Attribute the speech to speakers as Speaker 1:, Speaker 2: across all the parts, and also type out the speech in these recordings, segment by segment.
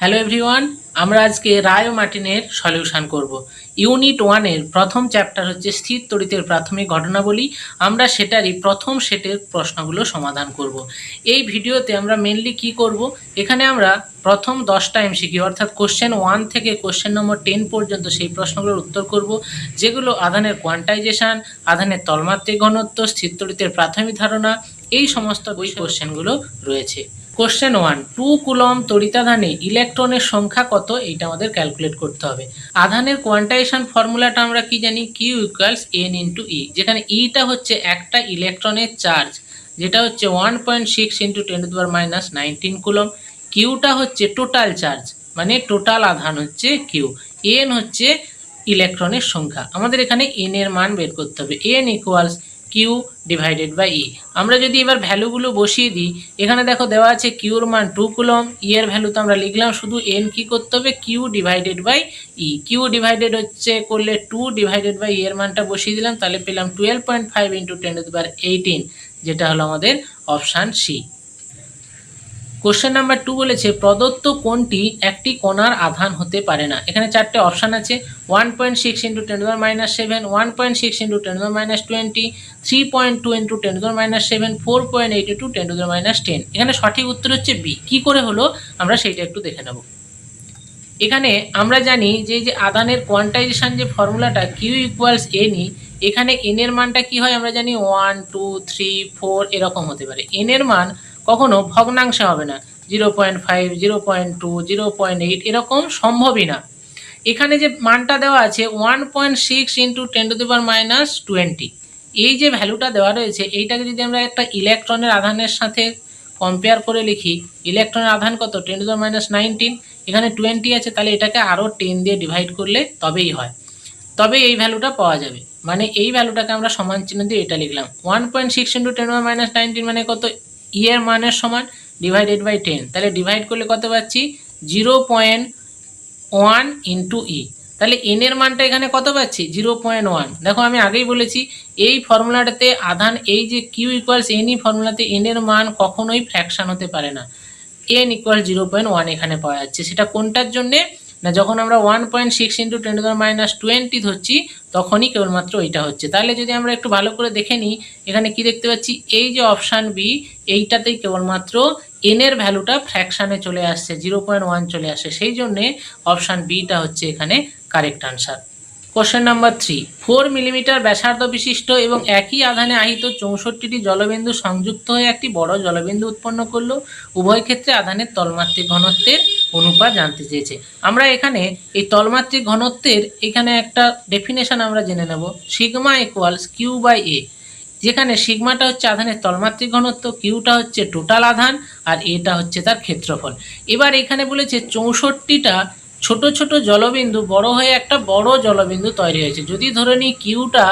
Speaker 1: Hello everyone, আমরা আজকে রায় ও মার্টিনের সলিউশন করব। ইউনিট 1 এর প্রথম চ্যাপ্টার হচ্ছে স্থির তড়িতের প্রাথমিক ঘটনাবলী। আমরা সেটারই প্রথম সেটের প্রশ্নগুলো সমাধান করব। এই ভিডিওতে আমরা মেনলি কি করব, এখানে আমরা প্রথম 10টা এমসিকিউ অর্থাৎ কোশ্চেন 1 থেকে কোশ্চেন নম্বর 10 পর্যন্ত সেই প্রশ্নগুলোর উত্তর করব, যেগুলো আধানের কোয়ান্টাইজেশন, আধানের তলমাত্রিক ঘনত্ব, স্থির তড়িতের প্রাথমিক ধারণা, এই সমস্ত বই কোশ্চেনগুলো রয়েছে। কোশ্চেন 1, 2 কুলম্ব তড়িতাধানে ইলেকট্রনের সংখ্যা কত, এইটা আমাদের ক্যালকুলেট করতে হবে। আধানের কোয়ান্টাইজেশন ফর্মুলাটা আমরা কি জানি, কিউ ইকুয়ালস এন ইন্টু ই, যেখানে ইটা হচ্ছে একটা ইলেকট্রনের চার্জ, যেটা হচ্ছে 1.6 ইন্টু 10⁻⁻19 কুলম্ব। কিউটা হচ্ছে টোটাল চার্জ, মানে টোটাল আধান হচ্ছে কিউ। এন হচ্ছে ইলেকট্রনের সংখ্যা। আমাদের এখানে এন এর মান বের করতে হবে। N equals q divided by e. আমরা যদি এবার ভ্যালুগুলো বসিয়ে দিই, এখানে দেখো দেওয়া আছে কিউর মান 2 কুলম্ব, ই এর ভ্যালু তো আমরা লিখলাম, শুধু এন কি করতে হবে, Q divided by E. Q divided হচ্ছে করলে 2 ডিভাইডেড বাই ই এর মানটা বসিয়ে দিলাম, তাহলে পেলাম 12.5 ইন্টু 10⁻18, যেটা হলো আমাদের অপশান সি। কোশ্চেন নাম্বার 2 বলেছে প্রদত্ত কোণটি একটি কণার আধান হতে পারে না। এখানে চারটে অপশান আছে, 1.6 ইন্টু 10⁻7, 1.6 ইন্টু 10⁻20, 3.2 ইন্টু 10⁻7, 4.8 ইন্টু 10⁻10। এখানে সঠিক উত্তর হচ্ছে বি। কি করে হলো আমরা সেইটা একটু দেখে নেব। এখানে আমরা জানি যে আধানের কোয়ান্টাইজেশন যে ফর্মুলাটা কিউ ইকুয়ালস এন ই, এখানে এন এর মানটা কি হয় আমরা জানি 1, 2, 3, 4 এরকম হতে পারে। এন এর মান কখনো ভগ্নাংশে হবে না, 0.5, 0.2, 0.8 এরকম সম্ভবই না। এখানে যে মানটা দেওয়া আছে 1.6 ইন্টু 10⁻20, এই যে ভ্যালুটা দেওয়া রয়েছে, এইটাকে যদি আমরা একটা ইলেকট্রনের আধানের সাথে কম্পেয়ার করে লিখি, ইলেকট্রনের আধান কত 10⁻19, এখানে 20 আছে, তাহলে এটাকে আরও 10 দিয়ে ডিভাইড করলে তবেই হয়, তবে এই ভ্যালুটা পাওয়া যাবে। মানে এই ভ্যালুটাকে আমরা সমান চিহ্ন দিয়ে এটা লিখলাম, 1.6 ইন্টু 10⁻19 মানে কত, ই এর মানের সমান ডিভাইডেড বাই 10, তাহলে ডিভাইড করলে কত পাচ্ছি 0.1 ইন্টু ই। তাহলে এন এর মানটা এখানে কত পাচ্ছি 0.1। দেখো আমি আগেই বলেছি এই ফর্মুলাটাতে আধান, এই যে কিউ ইকুয়ালস এন ই ফর্মুলাতে এন এর মান কখনোই ফ্র্যাকশন হতে পারে না। এন ইকুয়াল 0.1 এখানে পাওয়া যাচ্ছে। সেটা কোনটার জন্যে না, যখন আমরা 1.6 ইন্টু 10⁻20 ধরছি তখনই কেবলমাত্র ওইটা হচ্ছে। তাহলে যদি আমরা একটু ভালো করে দেখে নিই, এখানে কি দেখতে পাচ্ছি, এই যে অপশান বি, এইটাতেই কেবলমাত্র এন এর ভ্যালুটা ফ্র্যাকশানে চলে আসছে, 0.1 চলে আসে, সেই জন্যে অপশান বিটা হচ্ছে এখানে correct answer. Question number 3, 4 millimetre ব্যাসার্ধ বিশিষ্ট এবং একই আধানে আহিত 64টি জলবিন্দু সংযুক্ত হয়ে একটি বড় জলবিন্দু উৎপন্ন করলো। উভয় ক্ষেত্রে আধানের তলমাত্রিক ঘনত্বের অনুপাত জানতে চেয়েছে। আমরা এখানে এই তলমাত্রিক ঘনত্বের এখানে একটা ডেফিনেশন আমরা জেনে নেব, সিগমা ইকুয়ালস কিউ বাই এ, যেখানে সিগমাটা হচ্ছে আধানের তলমাত্রিক ঘনত্ব, কিউটা হচ্ছে টোটাল আধান, আর এটা হচ্ছে তার ক্ষেত্রফল। এবার এখানে বলেছে 64টা ছোট ছোট জলবিন্দু বড় হয়ে একটা বড় জলবিন্দু তৈরি হয়েছে। যদি ধরে নিই কিউটা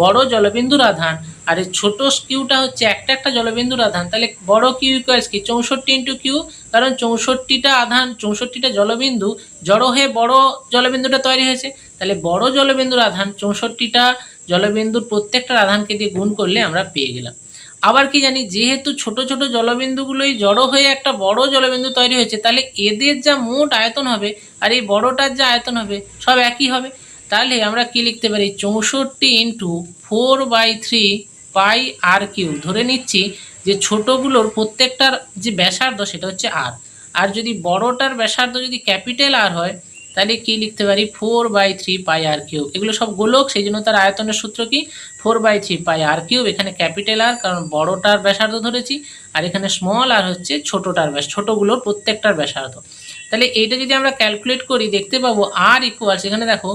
Speaker 1: বড় জলবিন্দুর আধান আর এই ছোট কিউটা হচ্ছে একটা একটা জলবিন্দুর আধান, তাহলে বড় কিউ ইকুয়ালস কি 64 ইন্টু কিউ, কারণ 64টা আধান 64টা জলবিন্দু জড়ো হয়ে বড় জলবিন্দুটা তৈরি হয়েছে, তাহলে বড় জলবিন্দুর আধান 64টা জলবিন্দুর প্রত্যেকটা আধানকে দিয়ে গুণ করলে আমরা পেয়ে গেলাম। আবার কি জানি, যেহেতু ছোট ছোট জলবিন্দুগুলোই জড়ো হয়ে একটা বড় জলবিন্দু তৈরি হয়েছে, তাহলে এদের যা মোট আয়তন হবে আর এই বড়টার যা আয়তন হবে সব একই হবে। তাহলে আমরা কি লিখতে পারি, 64 ইন্টু 4/3 পাই আর কিউ। ধরে নিচ্ছি যে ছোটোগুলোর প্রত্যেকটার যে ব্যাসার্ধ সেটা হচ্ছে আর, আর যদি বড়টার ব্যাসার্ধ যদি ক্যাপিটাল আর হয় তাহলে কি লিখতে পারি 4/3 পাই আর কিউব। এগুলো সব গোলক, সেই জন্য তার আয়তনের সূত্র কি 4/3 পাই আর কিউব। এখানে ক্যাপিটাল আর কারণ বড়টার ব্যাসার্ধ ধরেছি, আর এখানে স্মল আর হচ্ছে ছোটোটার ছোটোগুলোর প্রত্যেকটার ব্যাসার্ধ। তাহলে এইটা যদি আমরা ক্যালকুলেট করি দেখতে পাবো আর ইকুয়ালস, এখানে দেখো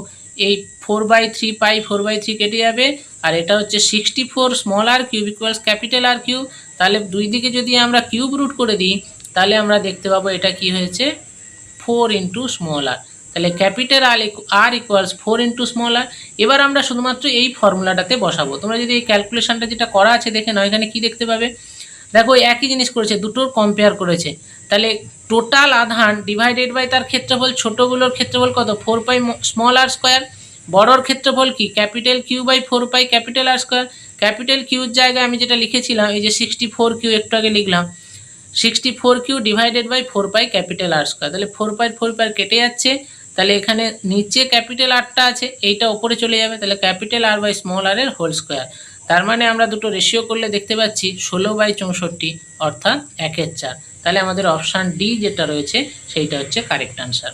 Speaker 1: এই 4/3 পাই 4/3 কেটে যাবে, আর এটা হচ্ছে 64 small r cube equals capital r cube. তাহলে দুই দিকে যদি আমরা কিউব রুট করে দিই তাহলে আমরা দেখতে পাবো এটা কি হয়েছে 4 ইন্টু স্মল আর। তাহলে capital r equals 4 into small r. এবার আমরা শুধুমাত্র এই ফর্মুলাটাতে বসাবো। তোমরা যদি এই ক্যালকুলেশনটা যেটা করা আছে দেখে নাও, এখানে কি দেখতে পাবে, দেখো একই জিনিস করেছে, দুটোর কম্পেয়ার করেছে। তাহলে টোটাল আধান ডিভাইডেড বাই তার ক্ষেত্রফল, ছোটোগুলোর ক্ষেত্রফল কত 4 পাই স্মল আর স্কোয়ার, বড়োর ক্ষেত্রফল কি capital q by 4 pi capital R square. Capital কিউর জায়গায় আমি যেটা লিখেছিলাম এই যে 64 কিউ একটু আগে লিখলাম, 64Q divided by 4 pi capital R square. তাহলে 4 পাই কেটে যাচ্ছে, তাহলে এখানে নিচে ক্যাপিটাল আরটা আছে, এইটা ওপরে চলে যাবে, তাহলে ক্যাপিটাল আর বাই স্মল আর এর হোল স্কোয়ার। তার মানে আমরা দুটো রেশিও করলে দেখতে পাচ্ছি 16/64 অর্থাৎ 1/4। তাহলে আমাদের অপশান ডি যেটা রয়েছে সেইটা হচ্ছে কারেক্ট আনসার।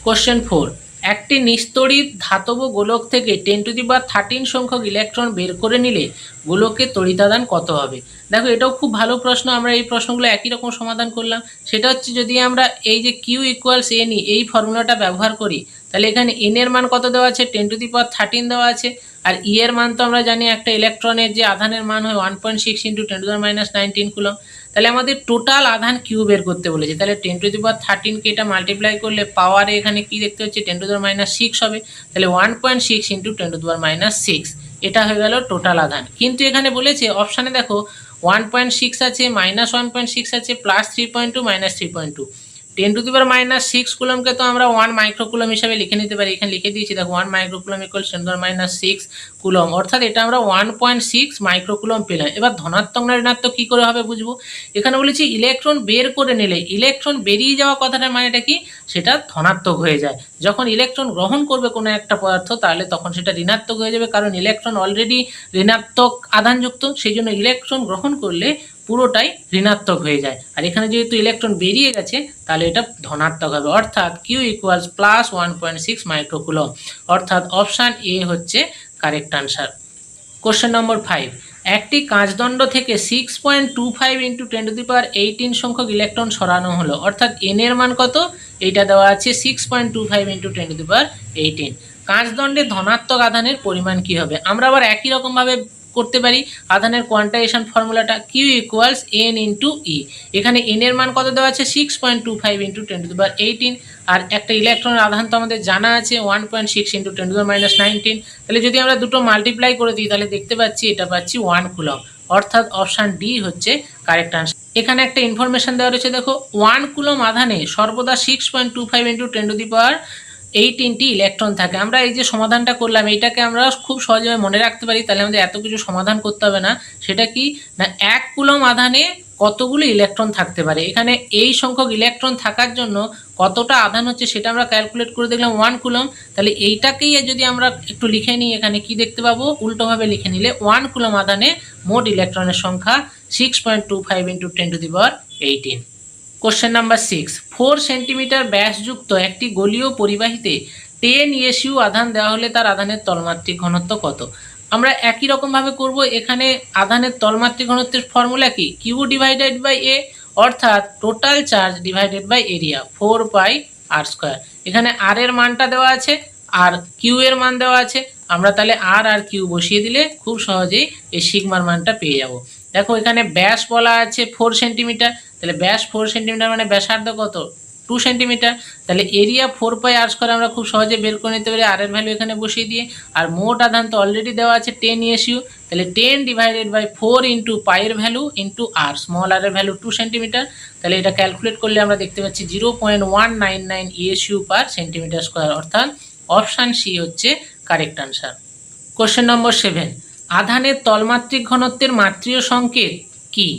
Speaker 1: কোশ্চেন 4, একটি নিস্তড়িত ধাতব গোলক থেকে 10⁻13 সংখ্যক ইলেকট্রন বের করে নিলে গোলকের তড়িতাদান কত হবে? দেখো এটাও খুব ভালো প্রশ্ন, আমরা এই প্রশ্নগুলো একই রকম সমাধান করলাম। সেটা হচ্ছে যদি আমরা এই যে Q = N এই ফর্মুলাটা ব্যবহার করি, তাহলে এখানে N এর মান কত দেওয়া আছে? 10⁻13 দেওয়া আছে। আর E এর মান তো আমরা জানি একটা ইলেকট্রনের যে আধানের মান হয় 1.6 × 10⁻19 কুলম। তাহলে আমাদের টোটাল আধান কিউ বের করতে বলেছে। তাহলে 10⁻13কে এটা মাল্টিপ্লাই করলে পাওয়ারে এখানে কি দেখতে হচ্ছে 10⁻6 হবে। তাহলে 1.6 × 10⁻6 এটা হয়ে গেল টোটাল আধান। কিন্তু এখানে বলেছে অপশানে দেখো 1.6 আছে, -1.6 আছে, +3.2 -3.2। 10⁻6 কুলমকে তো আমরা 1 মাইক্রোকুলম হিসাবে লিখে নিতে পারি। এখানে লিখে দিয়েছি দেখো 1 মাইক্রোকুলম = 10⁻6 কুলম, অর্থাৎ এটা আমরা 1.6 মাইক্রোকুলম পেলাম। এবার ধনাত্মক না ঋণাত্মক কী করে হবে বুঝবো। এখানে বলেছি ইলেকট্রন বের করে নিলে, ইলেকট্রন বেরিয়ে যাওয়া কথাটার মানেটা কি? সেটা ধনাত্মক হয়ে যায়। যখন ইলেকট্রন গ্রহণ করবে কোনো একটা পদার্থ তাহলে তখন সেটা ঋণাত্মক হয়ে যাবে, কারণ ইলেকট্রন অলরেডি ঋণাত্মক আধানযুক্ত, সেই জন্য ইলেকট্রন গ্রহণ করলে পুরোটাই ঋণাত্মক হয়ে যায়। আর এখানে যেহেতু ইলেকট্রন বেরিয়ে গেছে তাহলে এটা ধনাত্মক হবে, অর্থাৎ Q = +1.6 মাইক্রোকুলম, অর্থাৎ অপশান এ হচ্ছে কারেক্ট আনসার। কোশ্চেন নম্বর 5, একটি কাঁচদণ্ড থেকে 6.25 × 10⁻18 সংখ্যক ইলেকট্রন সরানো হলো, অর্থাৎ N এর মান কত? এইটা দেওয়া আছে 6.25 × 10⁻18। কাঁচদণ্ডের ধনাত্মক আধানের পরিমাণ কি হবে? আমরা আবার একই রকমভাবে করতে পারি আধানের কোয়ান্টাইজেশন ফর্মুলাটা, Q = N × E। এখানে N এর মান কত দেওয়া আছে? 6.25 × 10⁻18। আর একটা ইলেকট্রনের আধান তো আমাদের জানা আছে 1.6 × 10⁻19। তাহলে যদি আমরা দুটো মাল্টিপ্লাই করে দিই তাহলে দেখতে পাচ্ছি এটা পাচ্ছি 1 কুলম, অর্থাৎ অপশান ডি হচ্ছে কারেক্ট আনসার। এখানে একটা ইনফরমেশন দেওয়া রয়েছে দেখো, 1 কুলম আধানে সর্বদা 6.25 × 10⁻18টি ইলেকট্রন থাকে। আমরা এই যে সমাধানটা করলাম এইটাকে আমরা খুব সহজভাবে মনে রাখতে পারি, তাহলে আমাদের এত কিছু সমাধান করতে হবে না। সেটা কি না, 1 কুলম আধানে কতগুলো ইলেকট্রন থাকতে পারে। এখানে এই সংখ্যক ইলেকট্রন থাকার জন্য কতটা আধান হচ্ছে সেটা আমরা ক্যালকুলেট করে দেখলাম 1 কুলম। তাহলে এইটাকেই যদি আমরা একটু লিখে নিই, এখানে কি দেখতে পাবো? উল্টোভাবে লিখে নিলে 1 কুলম আধানে মোট ইলেকট্রনের সংখ্যা 6.25 × 10⁻18। কোশ্চেন নাম্বার 6, 4 সেন্টিমিটার ব্যাসযুক্ত একটি গোলীয় পরিবাহীতে 10 SU আধান দেওয়া হলে তার আধানের তলমাত্রিক ঘনত্ব কত? আমরা একই রকমভাবে করব। এখানে আধানের তলমাত্রিক ঘনত্বের ফর্মুলা কি? Q / A, অর্থাৎ total charge divided by area 4 pi R square. এখানে আর এর মানটা দেওয়া আছে আর কিউ এর মান দেওয়া আছে, আমরা তাহলে আর আর কিউ বসিয়ে দিলে খুব সহজেই এই সিগমার মানটা পেয়ে যাব। দেখো এখানে ব্যাস বলা আছে 4 সেন্টিমিটার, তাহলে ব্যাস 4 সেন্টিমিটার মানে ব্যাসার্ধ কত? 2 সেন্টিমিটার। তাহলে এরিয়া 4 পাই আর স্কোয়ার আমরা খুব সহজে বের করে নিতে পারি আর এর ভ্যালু এখানে বসিয়ে দিয়ে। আর মোট আধান তো অলরেডি দেওয়া আছে 10 SU, তাহলে 10 ডিভাইডেড বাই 4 × পাই এর ভ্যালু × আর, স্মল আর এর ভ্যালু 2 সেন্টিমিটার। তাহলে এটা ক্যালকুলেট করলে আমরা দেখতে পাচ্ছি 0.199 ESU পার সেন্টিমিটার স্কোয়ার, অর্থাৎ অপশান সি হচ্ছে কারেক্ট আনসার। কোশ্চেন নম্বর 7, আধানের তলমাত্রিক ঘনত্বের মাত্রীয় সংকেত কি?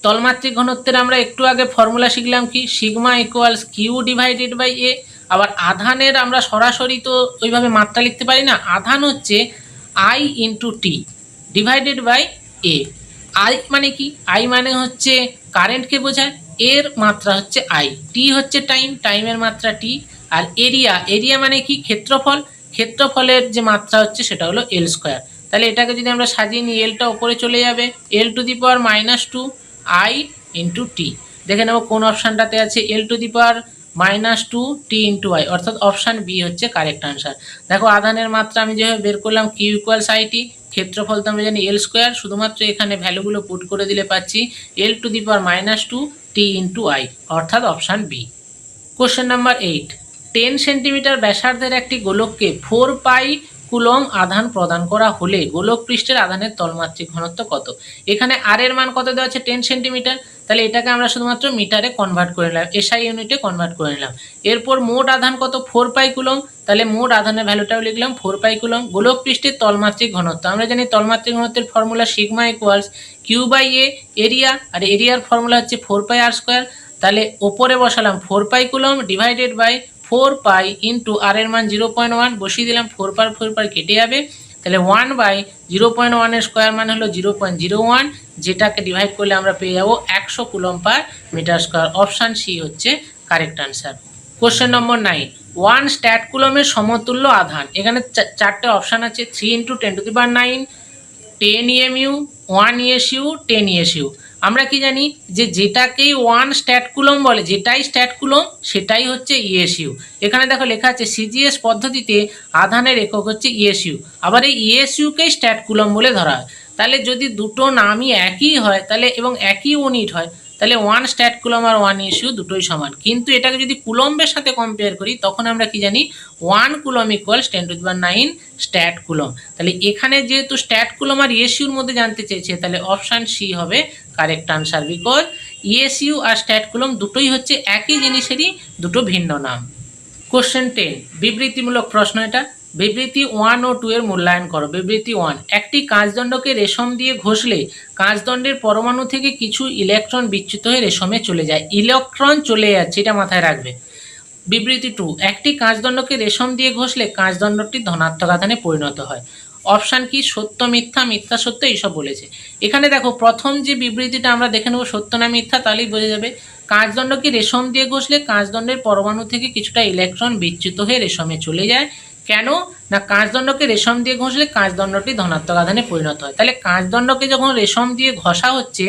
Speaker 1: তলমাত্রিক ঘনত্বের আমরা একটু আগে ফর্মুলা শিখলাম কি? Sigma = Q divided by A। আবার আধানের আমরা সরাসরি তো ওইভাবে মাত্রা লিখতে পারি না, আধান হচ্ছে I × T divided by A। I মানে কি? I মানে হচ্ছে কারেন্টকে বোঝায়, এর মাত্রা হচ্ছে I, T হচ্ছে টাইম, টাইমের মাত্রা T। আর এরিয়া মানে কি? ক্ষেত্রফল, ক্ষেত্রফলের যে মাত্রা হচ্ছে সেটা হলো L²। তাহলে এটাকে যদি আমরা সাজিয়ে নিই, এলটা ওপরে চলে যাবে, L⁻² I × T। দেখে নেব কোন অপশানটাতে আছে L⁻² T × I, অর্থাৎ অপশান বি হচ্ছে কারেক্ট আনসার। দেখো আধানের মাত্রা আমি যেভাবে বের করলাম Q = IT, ক্ষেত্রফল তো আমরা জানি L², শুধুমাত্র এখানে ভ্যালুগুলো পুট করে দিলে পাচ্ছি L⁻² T × I, অর্থাৎ option B. Question number 8, 10 centimetre ব্যাসার্ধের একটি গোলককে 4 পাই কুলম আধান প্রদান করা হলে গোলক পৃষ্ঠের আধানের তলমাত্রিক ঘনত্ব কত? এখানে আর এর মান কত দেওয়া আছে? 10 সেন্টিমিটার। তাহলে এটাকে আমরা শুধুমাত্র মিটারে কনভার্ট করে নিলাম, এসআই ইউনিটে কনভার্ট করে নিলাম। এরপর মোট আধান কত 4 পাই কুলম্ব, তাহলে মোট আধানের ভ্যালুটাও লিখলাম 4 পাই কুলম্ব। গোলক পৃষ্ঠের তলমাত্রিক ঘনত্ব, আমরা জানি তলমাত্রিক ঘনত্বের formula sigma equals q by a area, আর এরিয়ার ফর্মুলা হচ্ছে 4 পাই আর স্কোয়ার। তাহলে ওপরে বসালাম 4 pi coulomb divided by 4 pi into r এর মান 0.1 বসিয়ে দিলাম, 4 পার কেটে যাবে, তাহলে 1 বাই 0.1 এর স্কোয়ার মানে হলো 0.01, যেটাকে ডিভাইড করলে আমরা পেয়ে যাবো 100 coulomb per metre square. Option c হচ্ছে correct answer. Question number 9, 1 stat কুলম্বের সমতুল্য আধান, এখানে চারটে অপশান আছে, 3 × 10⁹, 10 EMU, 1 ESU, 10 ESU। আমরা কি জানি যে যেটাকেই 1 স্ট্যাট কুলম্ব বলে, যেটাই স্ট্যাট কুলম্ব সেটাই হচ্ছে ইএসইউ। এখানে দেখো লেখা আছে সিজিএস পদ্ধতিতে আধানের একক হচ্ছে ইএসইউ, আবার এই ইএসইউকেই স্ট্যাট কুলম্ব বলে ধরা হয়। তাহলে যদি দুটো নামই একই হয় তাহলে এবং একই ইউনিট হয় তাহলে 1 স্ট্যাট কুলম্ব আর 1 ইএসইউ দুটোই সমান। কিন্তু এটাকে যদি কুলম্বের সাথে কম্পেয়ার করি তখন আমরা কি জানি 1 কুলম্ব ইকুয়ালস 10⁹ স্ট্যাট কুলম্ব। তাহলে এখানে যেহেতু স্ট্যাট কুলম্ব আর ইএসইউর মধ্যে জানতে চেয়েছে তাহলে অপশান সি হবে কারেক্ট আনসার, বিকজ ইএসইউ আর স্ট্যাট কুলম্ব দুটোই হচ্ছে একই জিনিসেরই দুটো ভিন্ন নাম। কোশ্চেন 10, বিবৃতিমূলক প্রশ্ন এটা। বিবৃতি 1 ও 2 এর মূল্যায়ন করো। বিবৃতি 1, একটি কাঁচদণ্ডকে রেশম দিয়ে ঘষলে কাঁচদণ্ডের পরমাণু থেকে কিছু ইলেকট্রন বিচ্যুত হয়ে রেশমে চলে যায়। ইলেকট্রন চলে যাচ্ছে, এটা মাথায় রাখবে। বিবৃতি 2, একটি কাঁচদণ্ডকে রেশম দিয়ে ঘষলে কাঁচদণ্ডটি ধনাত্মক আধানে পরিণত হয়। অপশান কি সত্য মিথ্যা, মিথ্যা সত্য এইসব বলেছে। এখানে দেখো প্রথম যে বিবৃতিটা আমরা দেখে নেবো সত্য না মিথ্যা, তাহলেই বোঝা যাবে। কাঁচদণ্ডকে রেশম দিয়ে ঘষলে কাঁচদণ্ডের পরমাণু থেকে কিছুটা ইলেকট্রন বিচ্যুত হয়ে রেশমে চলে যায়। কেন না কাঁচদণ্ডকে রেশম দিয়ে ঘষলে কাঁচদণ্ডটি ধনাত্মক আধানে পরিণত হয়। তাহলে কাঁচদণ্ডকে যখন রেশম দিয়ে ঘষা হচ্ছে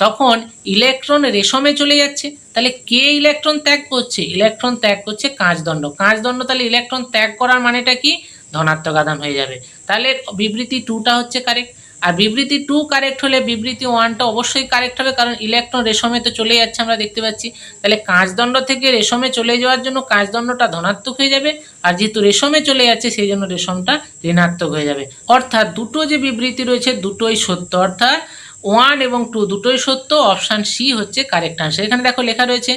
Speaker 1: তখন ইলেকট্রন রেশমে চলে যাচ্ছে, তাহলে কে ইলেকট্রন ত্যাগ করছে? ইলেকট্রন ত্যাগ করছে কাঁচদণ্ড। কাঁচদণ্ড তাহলে ইলেকট্রন ত্যাগ করার মানেটা কি? ধনাত্মক আধান হয়ে যাবে। তাহলে বিবৃতি 2টা হচ্ছে কারেক্ট। আর বিবৃতি 2 কারেক্ট হলে বিবৃতি 1টা অবশ্যই কারেক্ট হবে, কারণ ইলেকট্রন রেশমে তো চলে যাচ্ছে আমরা দেখতে পাচ্ছি। তাহলে কাঁচদণ্ড থেকে রেশমে চলে যাওয়ার জন্য কাঁচদণ্ডটা ধনাত্মক হয়ে যাবে, আর যেহেতু রেশমে চলে যাচ্ছে সেই জন্য রেশমটা ঋণাত্মক হয়ে যাবে। অর্থাৎ দুটো যে বিবৃতি রয়েছে দুটোই সত্য, অর্থাৎ 1 এবং 2 দুটোই সত্য। অপশান সি হচ্ছে কারেক্ট আনসার। এখানে দেখো লেখা রয়েছে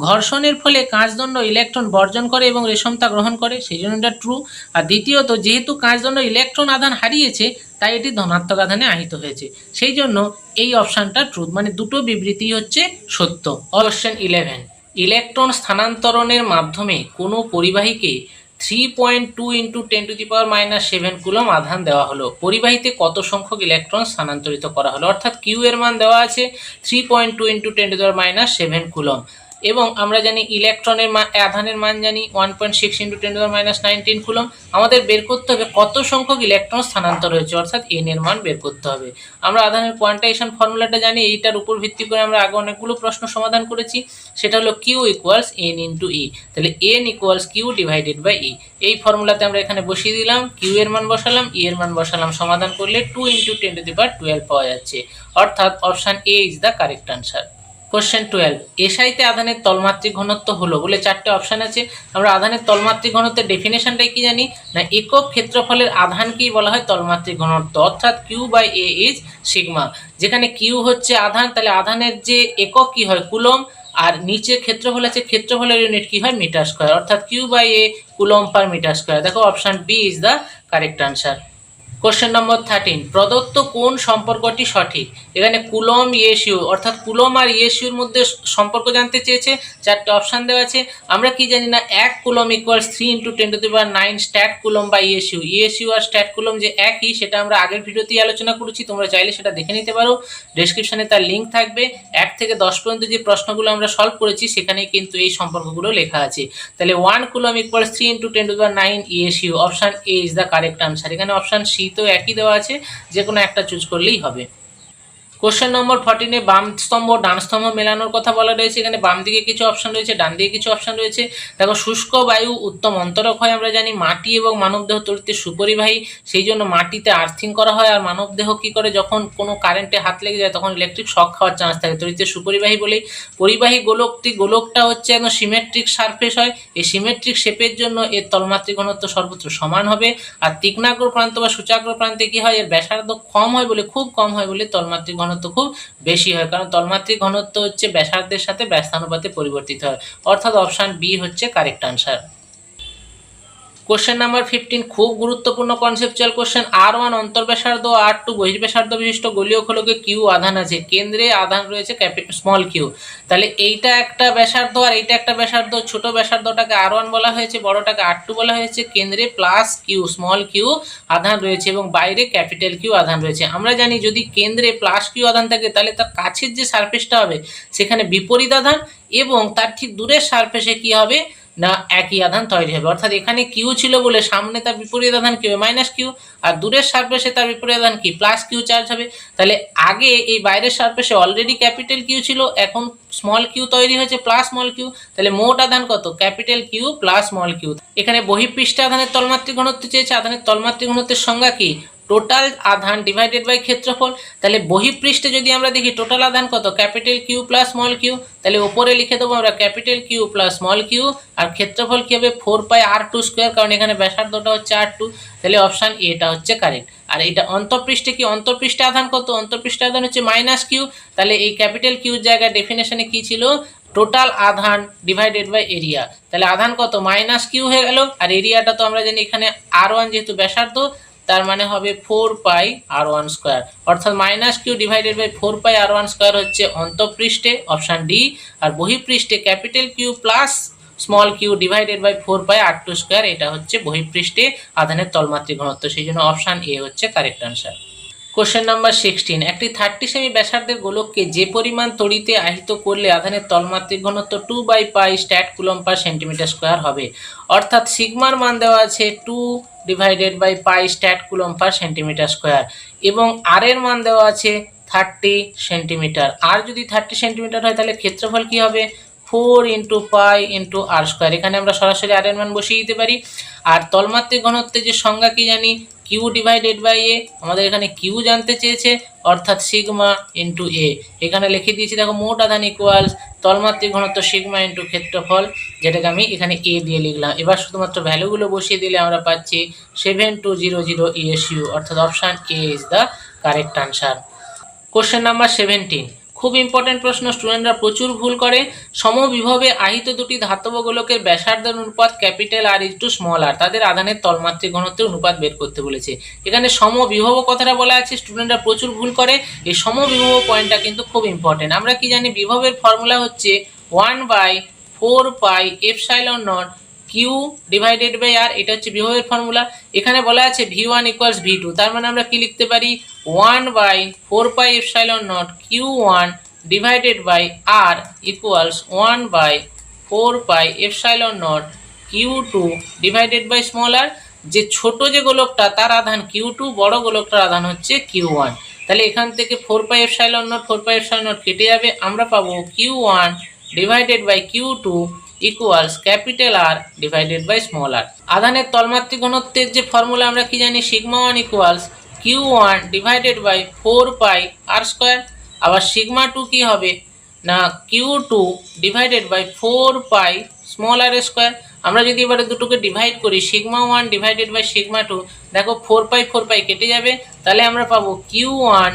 Speaker 1: ঘর্ষণের ফলে কাঁচদণ্ড ইলেকট্রন বর্জন করে এবং রেশম তা গ্রহণ করে, সেই জন্য এটা ট্রু। আর দ্বিতীয়ত যেহেতু কাঁচদণ্ড ইলেকট্রন আধান হারিয়েছে তাই এটি ধনাত্মক আধানে আহিত হয়েছে, সেই জন্য এই অপশানটা ট্রু, মানে দুটো বিবৃতি হচ্ছে সত্য। কোশ্চেন 11, ইলেকট্রন স্থানান্তরণের মাধ্যমে কোনো পরিবাহীকে 3.2 × 10⁻⁻7 কুলম্ব আধান দেওয়া হলো। পরিবাহীতে কত সংখ্যক ইলেকট্রন স্থানান্তরিত করা হলো? অর্থাৎ কিউ এর মান দেওয়া আছে 3.2 × 10⁻7 কুলম্ব, এবং আমরা জানি ইলেকট্রনের আধানের মান জানি 1.6 × 10⁻19 কুলম্ব। আমাদের বের করতে হবে কত সংখ্যক ইলেকট্রন স্থানান্তর হয়েছে, অর্থাৎ এন এর মান বের করতে হবে। আমরা আধানের কোয়ান্টাইজেশন ফর্মুলাটা জানি, এইটার উপর ভিত্তি করে আমরা আগে অনেকগুলো প্রশ্ন সমাধান করেছি। সেটা হলো q equals n into e, তাহলে n equals q divided by e. এই ফর্মুলাতে আমরা এখানে বসিয়ে দিলাম, কিউ এর মান বসালাম, ই এর মান বসালাম, সমাধান করলে 2 × 10⁻12 পাওয়া যাচ্ছে, অর্থাৎ option A is the correct answer. Question 12, এসআইতে আধানের তলমাত্রিক ঘনত্ব হলো বলে চারটে অপশান আছে। আমরা আধানের তলমাত্রিক ঘনত্বের ডেফিনেশনটাই কি জানি না, একক ক্ষেত্রফলের আধানকেই বলা হয় তলমাত্রিক ঘনত্ব, অর্থাৎ Q by A is sigma. যেখানে কিউ হচ্ছে আধান, তাহলে আধানের যে একক কি হয় কুলম্ব, আর নিচে ক্ষেত্রফল আছে, ক্ষেত্রফলের ইউনিট কি হয় মিটার স্কোয়ার, অর্থাৎ Q by a coulomb per metre square. দেখো option b is the correct answer. Question number 13, প্রদত্ত কোন সম্পর্কটি সঠিক? এখানে কুলম্ব ইএসইউ, অর্থাৎ কুলম্ব আর ইএসইউর মধ্যে সম্পর্ক জানতে চেয়েছে, চারটে অপশান দেওয়া আছে। আমরা কি জানি না 1 coulomb equals 3 × 10⁹9 stat coulomb by ESU. ESU আর স্ট্যাট কুলম্ব যে একই, সেটা আমরা আগের ভিডিওতেই আলোচনা করেছি, তোমরা চাইলে সেটা দেখে নিতে পারো, ডেসক্রিপশনে তার লিঙ্ক থাকবে। 1 থেকে 10 পর্যন্ত যে প্রশ্নগুলো আমরা সলভ করেছি সেখানেই কিন্তু এই সম্পর্কগুলো লেখা আছে। তাহলে 1 coulomb equals 3 × 10⁹9 ESU, option A is the correct answer. এখানে অপশান সি তো একই দেওয়া আছে, যে কোনো একটা চুজ করলেই হবে। কোশ্চেন নম্বর 14, বাম স্তম্ভ ডান স্তম্ভ মেলানোর কথা বলা রয়েছে। এখানে বাম দিকে কিছু অপশন রয়েছে, ডান দিকে কিছু অপশন রয়েছে। দেখো শুষ্ক বায়ু উত্তম অন্তরক হয়, আমরা জানি মাটি এবং মানবদেহ তড়িতে সুপরিবাহী, সেই জন্য মাটিতে আর্থিং করা হয়। আর মানবদেহ কি করে, যখন কোনো কারেন্টে হাত লেগে যায় তখন ইলেকট্রিক শক খাওয়ার চান্স থাকে, তড়িতে সুপরিবাহী বলেই। পরিবাহী গোলকটা হচ্ছে একদম সিমেট্রিক সারফেস হয়, এই সিমেট্রিক শেপের জন্য এর তলমাত্রিক ঘনত্ব সর্বত্র সমান হবে। আর তীক্ষ্ণাগ্র প্রান্ত বা সূচাগ্র প্রান্তে কি হয়, এর ব্যাসার্ধ কম হয় বলে, খুব কম হয় বলে তলমাত্রিক ঘনত্ব ঘনত্ব খুব বেশি হয়, কারণ তলমাত্রিক ঘনত্ব হচ্ছে ব্যাসার্ধের সাথে ব্যস্তানুপাতে পরিবর্তিত হয়, অর্থাৎ অপশান বি হচ্ছে কারেক্ট আনসার। কোশ্চেন নাম্বার 15 খুব গুরুত্বপূর্ণ কনসেপচুয়াল কোশ্চেন। R1 অন্তর্ব্যাসার্ধ, R2 বহির্ব্যাসার্ধ বিশিষ্ট গোলীয় খোলকে কিউ আধান আছে, কেন্দ্রে আধান রয়েছে স্মল কিউ। তাহলে এইটা একটা ব্যাসার্ধ আর এইটা একটা ব্যাসার্ধ, ছোট ব্যাসার্ধটাকে R1 বলা হয়েছে, বড়টাকে R2 বলা হয়েছে। কেন্দ্রে প্লাস কিউ স্মল কিউ আধান রয়েছে এবং বাইরে ক্যাপিটাল কিউ আধান রয়েছে। আমরা জানি যদি কেন্দ্রে প্লাস কিউ আধান থাকে তাহলে তার কাছের যে সারফেসটা হবে সেখানে বিপরীত আধান, এবং তার ঠিক দূরের সারফেসে কি হবে না একই আধান তৈরি হবে। অর্থাৎ এখানে কিউ ছিল বলে সামনে তার বিপরীত আধান কি হবে মাইনাস কিউ, আর দূরের সারফেসে তার বিপরীত আধান কি প্লাস কিউ চার্জ হবে। তাহলে আগে এই বাইরের সারফেসে অলরেডি ক্যাপিটাল কিউ ছিল, এখন স্মল কিউ তৈরি হয়েছে প্লাস স্মল কিউ, তাহলে মোট আধান কত capital Q plus small Q. এখানে বহিঃপৃষ্ঠে আধানের তলমাত্রিক ঘনত্ব চেয়েছে, আধানের তলমাত্রিক ঘনত্বের সংজ্ঞা কি টোটাল আধান ডিভাইডেড বাই ক্ষেত্রফল। তাহলে বহিঃপৃষ্ঠে যদি আমরা দেখি টোটাল আধান কত capital Q plus small q, তাহলে উপরে লিখে দেবো আমরা capital Q plus small q, আর ক্ষেত্রফল কি হবে 4πr2 স্কোয়ার, কারণ এখানে ব্যাসার্ধটা হচ্ছে R2। তাহলে অপশান এটা হচ্ছে কারেক্ট। আর এটা অন্তঃপৃষ্ঠে কি অন্তঃপৃষ্ঠে আধান কত, অন্তঃপৃষ্ঠে আধান হচ্ছে মাইনাস কিউ। তাহলে এই ক্যাপিটাল কিউর জায়গায় ডেফিনেশনে কি ছিল টোটাল আধান ডিভাইডেড বাই এরিয়া। তাহলে আধান কত মাইনাস কিউ হয়ে গেল, আর এরিয়াটা তো আমরা জানি এখানে R1 যেহেতু ব্যাসার্ধ তার মানে হবে 4πr1 স্কোয়ার, অর্থাৎ minus q divided by 4πr1 square হচ্ছে অন্তঃপৃষ্ঠে অপশান ডি, আর বহিঃপৃষ্ঠে capital Q plus small q divided by 4πr2 square, এটা হচ্ছে বহিঃপৃষ্ঠে আধানের তলমাত্রিক ঘনত্ব, সেই জন্য অপশান এ হচ্ছে কারেক্ট আনসার। কোশ্চেন নাম্বার 16 একটি 30 সেমি ব্যাসার্ধের গোলককে যে পরিমাণ তড়িতে আহিত করলে আধানের তলমাত্রিক ঘনত্ব 2/π stat coulomb per centimetre square হবে। অর্থাৎ সিগমার মান দেওয়া আছে 2/π stat coulomb per centimetre square, এবং আর এর মান দেওয়া আছে 30 সেন্টিমিটার। আর যদি 30 সেন্টিমিটার হয় তাহলে ক্ষেত্রফল কি হবে 4 × π × r স্কোয়ার। এখানে আমরা সরাসরি আর এর মান বসিয়ে দিতে পারি। আর তলমাত্রিক ঘনত্বের যে সংজ্ঞা কি জানি কিউ ডিভাইডেড বাই এ, আমাদের এখানে কিউ জানতে চেয়েছে, অর্থাৎ সিগমা ইন্টু এ। এখানে লিখে দিয়েছি দেখো মোট আধান ইকুয়ালস তলমাত্রিক ঘনত্ব সিগমা ইন্টু ক্ষেত্রফল, যেটাকে আমি এখানে এ দিয়ে লিখলাম। এবার শুধুমাত্র ভ্যালুগুলো বসিয়ে দিলে আমরা পাচ্ছি 7200 ESU, অর্থাৎ option A is the correct answer. Question number 17 খুব ইম্পর্টেন্ট প্রশ্ন, স্টুডেন্টরা প্রচুর ভুল করে। সমবিভবে আহিত দুটি ধাতব গোলকের ব্যাসার্ধের অনুপাত capital r is to small r, তাদের আধানের তলমাত্রিক ঘনত্বের অনুপাত বের করতে বলেছে। এখানে সমবিভব কথাটা বলা আছে, স্টুডেন্টরা প্রচুর ভুল করে। এই সমবিভব পয়েন্টটা কিন্তু খুব ইম্পর্টেন্ট। আমরা কি জানি বিভবের ফর্মুলা হচ্ছে 1/4πε0 কিউ ডিভাইডেড বাই আর, এটা হচ্ছে বিভবের ফর্মুলা। এখানে বলা আছে v1 = v2, তার মানে আমরা কি লিখতে পারি 1/4πε0 q1 divided by r equals 1/4πε0 q2 divided by small r. যে ছোট যে গোলকটা তার আধান q2, বড় গোলকটার আধান হচ্ছে q1। তাহলে এখান থেকে 4πε0 কেটে যাবে, আমরা পাবো q1 divided by q2 equals capital r divided by small r. আধানের তলমাত্রিক ঘনত্বের যে ফর্মুলা আমরা কি জানি σ1 equals q1 divided by 4πr square. আবার σ2 কি হবে না q2 divided by 4π small r square. আমরা যদি এবারে দুটোকে ডিভাইড করি σ1 ডিভাইডেড বাই σ2, দেখো 4π কেটে যাবে, তাহলে আমরা পাবো q1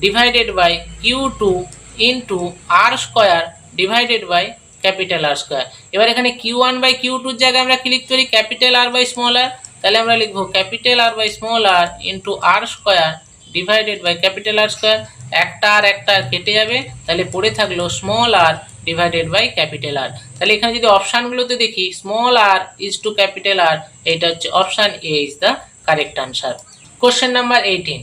Speaker 1: divided by q2 into R square divided by capital R square. এবার এখানে q1 বাই q2 জায়গায় আমরা কি লিখতে পারি ক্যাপিটাল আর বাই স্মল আর, তাহলে আমরা লিখবো capital R by small R into R square divided by capital R square. একটা আর একটা কেটে যাবে, তাহলে পড়ে থাকলো small R divided by capital R. তাহলে এখানে যদি অপশানগুলোতে দেখি small R is two capital R, এইটা হচ্ছে option A is the correct answer. Question number 18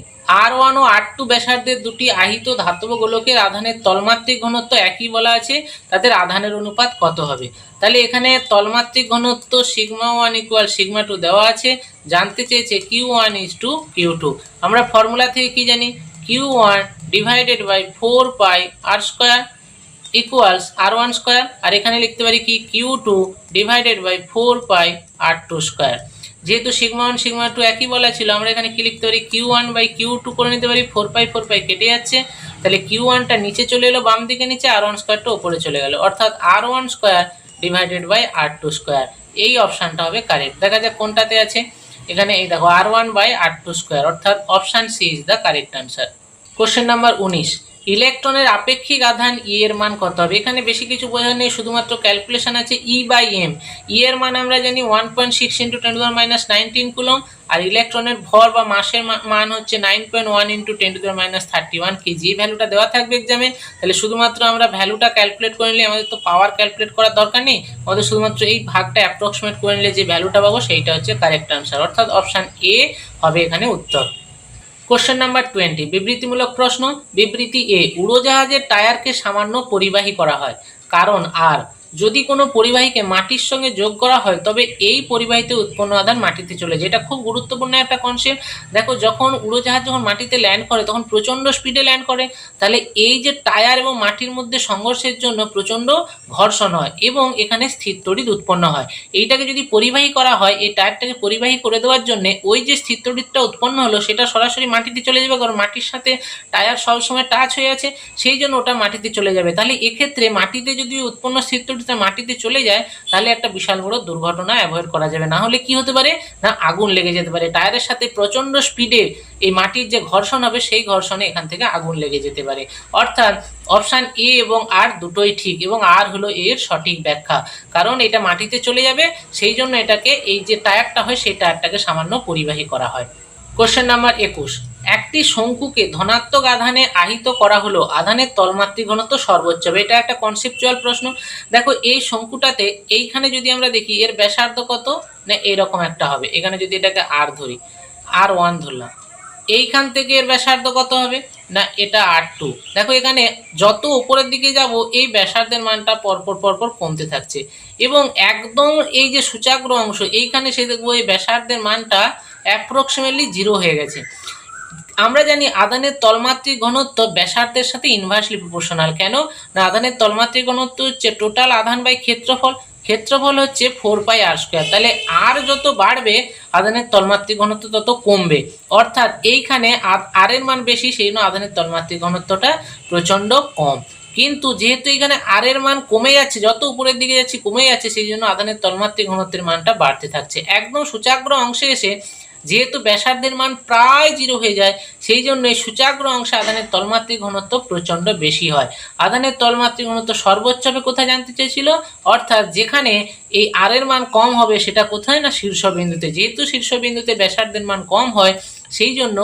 Speaker 1: R1 ও R2 ব্যাসার্ধের দুটি আহিত ধাতব গোলকের আধানের তলমাত্রিক ঘনত্ব একই বলা আছে, তাদের আধানের অনুপাত কত হবে। তাহলে এখানে তলমাত্রিক ঘনত্ব σ1 = σ2 দেওয়া আছে, জানতে চেয়েছে q1 is to q2। আমরা ফর্মুলা থেকে কি জানি q1 divided by 4πr square equals r1 square, আর এখানে লিখতে পারি কি q2 divided by 4πr2 square. যেহেতু σ1 σ2 একই বলা ছিল, আমরা এখানে কি লিখতে পারি q1 বাই q2 করে নিতে পারি। 4π কেটে যাচ্ছে, তাহলে q1টা নিচে চলে এলো বাম দিকে নিচে, r1 স্কোয়ারটা উপরে চলে গেল, অর্থাৎ r1 square divided by r2 square. এই অপশানটা হবে কারেক্ট। দেখা যাক কোনটাতে আছে, এখানে এই দেখো r1 বাই r2 স্কোয়ার, অর্থাৎ option C is the correct answer. Question number 19 ইলেকট্রনের আপেক্ষিক আধান ই এর মান কত হবে? এখানে বেশি কিছু বোঝার নেই, শুধুমাত্র ক্যালকুলেশন আছে ই বাই এম। ই এর মান আমরা জানি 1.6 × 10⁻19 কুলম, আর ইলেকট্রনের ভর বা মাসের মান হচ্ছে 9.1 × 10⁻31 কেজি। এই ভ্যালুটা দেওয়া থাকবে এক্সামে, তাহলে শুধুমাত্র আমরা ভ্যালুটা ক্যালকুলেট করে নিলে, আমাদের তো পাওয়ার ক্যালকুলেট করার দরকার নেই, আমাদের শুধুমাত্র এই ভাগটা অ্যাপ্রক্সিমেট করে নিলে যে ভ্যালুটা পাবো সেইটা হচ্ছে কারেক্ট আনসার, অর্থাৎ অপশান এ হবে এখানে উত্তর। কোশ্চেন নাম্বার 20, বিবৃতিমূলক প্রশ্ন। বিবৃতি এ, উড়োজাহাজের টায়ারকে সামান্য পরিবাহী করা হয়, কারণ আর যদি কোনো পরিবাহীকে মাটির সঙ্গে যোগ করা হয় তবে এই পরিবাহীতে উৎপন্ন আধান মাটিতে চলে যায়। এটা খুব গুরুত্বপূর্ণ একটা কনসেপ্ট। দেখো, যখন উড়োজাহাজ যখন মাটিতে ল্যান্ড করে তখন প্রচণ্ড স্পিডে ল্যান্ড করে, তাহলে এই যে টায়ার এবং মাটির মধ্যে সংঘর্ষের জন্য প্রচণ্ড ঘর্ষণ হয় এবং এখানে স্থির তড়িৎ উৎপন্ন হয়। এইটাকে যদি পরিবাহী করা হয়, এই টায়ারটাকে পরিবাহী করে দেওয়ার জন্য ওই যে স্থির তড়িৎটা উৎপন্ন হলো সেটা সরাসরি মাটিতে চলে যাবে, কারণ মাটির সাথে টায়ার সবসময় টাচ হয়ে আছে, সেই জন্য ওটা মাটিতে চলে যাবে। তাহলে এক্ষেত্রে মাটিতে যদি উৎপন্ন স্থির তড়িৎটা মাটিতে চলে যায় তাহলে একটা বিশাল বড় দুর্ঘটনা অ্যাভয়েড করা যাবে। না হলে কি হতে পারে না, আগুন লেগে যেতে পারে। টায়ারের সাথে প্রচণ্ড স্পিডে এই মাটির যে ঘর্ষণ হবে সেই ঘর্ষণে এখান থেকে আগুন লেগে যেতে পারে। অর্থাৎ অপশান এ এবং আর দুটোই ঠিক, এবং আর হলো এর সঠিক ব্যাখ্যা, কারণ এটা মাটিতে চলে যাবে, সেই জন্য এটাকে এই যে টায়ারটা হয় সেই টায়ারটাকে সামান্য পরিবাহী করা হয়। কোশ্চেন নাম্বার 21, একটি শঙ্কুকে ধনাত্মক আধানে আহিত করা হলো, আধানের তলমাত্রিক ঘনত্ব সর্বোচ্চ হবে। এটা একটা কনসেপচুয়াল প্রশ্ন। দেখো, এই শঙ্কুটাতে এইখানে যদি আমরা দেখি এর ব্যাসার্ধ কত, না এরকম একটা হবে। এখানে যদি এটাকে আর ধরি, R1 ধরলাম, এইখান থেকে এর ব্যাসার্ধ কত হবে, না এটা R2। দেখো, এখানে যত উপরের দিকে যাব এই ব্যাসার্ধের মানটা পরপর কমতে থাকছে, এবং একদম এই যে সূচাগ্র অংশ এইখানে সে দেখবো এই ব্যাসার্ধের মানটা অ্যাপ্রক্সিমেটলি 0 হয়ে গেছে। আমরা জানি আধানের তলমাত্রিক ঘনত্ব ব্যাসার্ধের সাথে ইনভার্সলি প্রপোর্শনাল। কেন না, আধানের তলমাত্রিক ঘনত্ব হচ্ছে টোটাল আধান বাই ক্ষেত্রফল, ক্ষেত্রফল হচ্ছে 4πr²। তাহলে আর যত বাড়বে আধানের তলমাত্রিক ঘনত্ব তত কমবে, অর্থাৎ এইখানে আর এর মান বেশি, সেই জন্য আধানের তলমাত্রিক ঘনত্বটা প্রচণ্ড কম। কিন্তু যেহেতু এখানে আর এর মান কমে যাচ্ছে, যত উপরের দিকে যাচ্ছে কমে যাচ্ছে, সেই জন্য আধানের তলমাত্রিক ঘনত্বের মানটা বাড়তে থাকছে। একদম সূচাগ্র অংশে এসে যেহেতু ব্যাসার্ধের মান প্রায় 0 হয়ে যায়, সেই জন্য এই সূচাগ্র অংশে আধানের তলমাত্রিক ঘনত্ব প্রচণ্ড বেশি হয়। আধানের তলমাত্রিক ঘনত্ব সর্বোচ্চ হবে কোথায় জানতে চেয়েছিল, অর্থাৎ যেখানে এই আর এর মান কম হবে সেটা কোথায় না শীর্ষবিন্দুতে। যেহেতু শীর্ষবিন্দুতে ব্যাসার্ধের মান কম হয়, সেই জন্য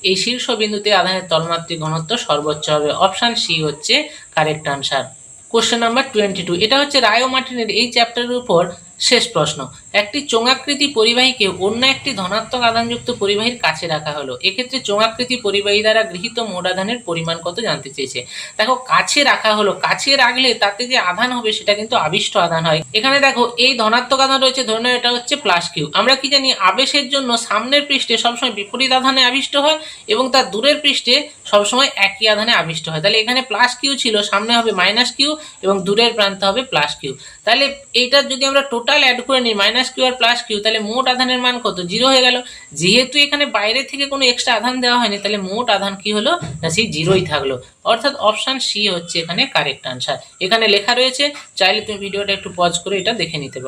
Speaker 1: এই শীর্ষবিন্দুতে আধানের তলমাত্রিক ঘনত্ব সর্বোচ্চ হবে। অপশান সি হচ্ছে কারেক্ট আনসার। কোশ্চেন নাম্বার 22, এটা হচ্ছে রায় ও মার্টিনের এই চ্যাপ্টারের উপর শেষ প্রশ্ন। একটি চোঙাকৃতি পরিবাহীকে অন্য একটি ধনাত্মক আধানযুক্ত পরিবাহীর কাছে রাখা হলো, এক্ষেত্রে চোঙাকৃতি পরিবাহী দ্বারা গৃহীত মোট আধানের পরিমাণ কত জানতে চেয়েছে। দেখো, কাছে রাখা হলো, কাছে রাখলে তাতে যে আধান হবে সেটা কিন্তু আবিষ্ট আধান হয়। এখানে দেখো, এই ধনাত্মক আধান রয়েছে, ধরে নাও এটা হচ্ছে +Q। আমরা কি জানি, আবেশের জন্য সামনের পৃষ্ঠে সবসময় বিপরীত আধানে আবিষ্ট হয় এবং তার দূরের পৃষ্ঠে সবসময় একই আধানে আবিষ্ট হয়। তাহলে এখানে +Q ছিল, সামনে হবে -Q এবং দূরের প্রান্তে হবে +Q। তাহলে এইটার যদি আমরা টোটাল অ্যাড করে নিই -Q আর +Q, তাহলে মোট আধানের মান কত, 0 হয়ে গেল। যেহেতু এখানে বাইরে থেকে কোনো এক্সট্রা আধান দেওয়া হয়নি, তাহলে মোট আধান কি হলো না সেই 0ই থাকলো, অর্থাৎ অপশান সি হচ্ছে এখানে কারেক্ট আনসার। এখানে লেখা রয়েছে, চাইলে তুমি ভিডিওটা একটু পজ করে এটা দেখে নিতে পারো।